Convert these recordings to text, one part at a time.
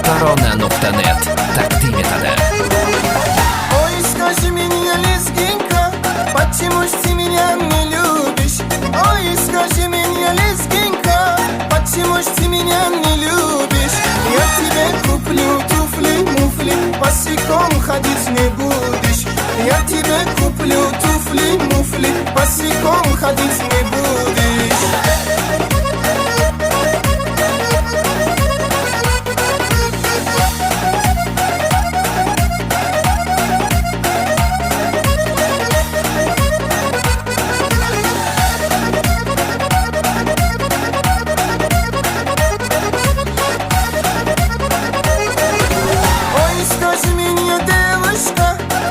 Tarona.net taqdim etadi. Ой, скажи мне, лезгинка, почему ж ты меня не любишь? Ой, скажи мне, лезгинка, почему ж ты меня не любишь? Я тебе куплю туфли, муфли, босиком ходить не будешь. Я тебе куплю туфли, муфли, босиком ходить не будешь.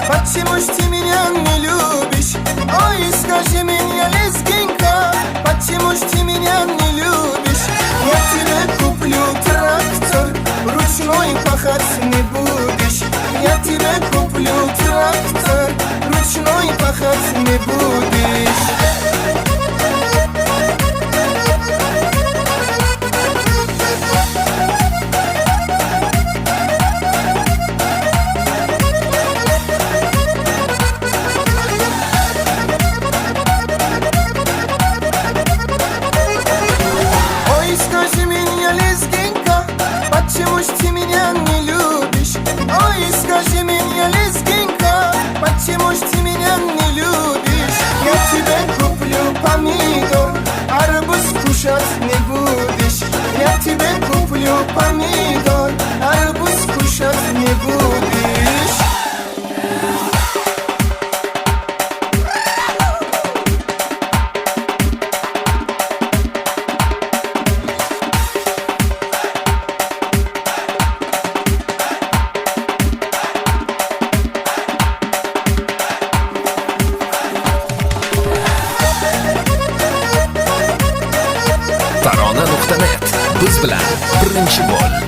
Почему ж ты меня не любишь? Ой, скажи мне, лезгинка, почему ж ты меня не любишь? Я тебе куплю трактор, ручной пахать не будешь. Я тебе куплю трактор, ручной пахать не будешь. Почему ж ты меня не любишь? Ой, скажи мне, лезгинка, почему ж ты меня не любишь? Я тебе куплю помидор, арбуз кушать не будешь. Я тебе куплю помидор, арбуз кушать не будешь. Tarona.net biz bilan birinchi bo'l.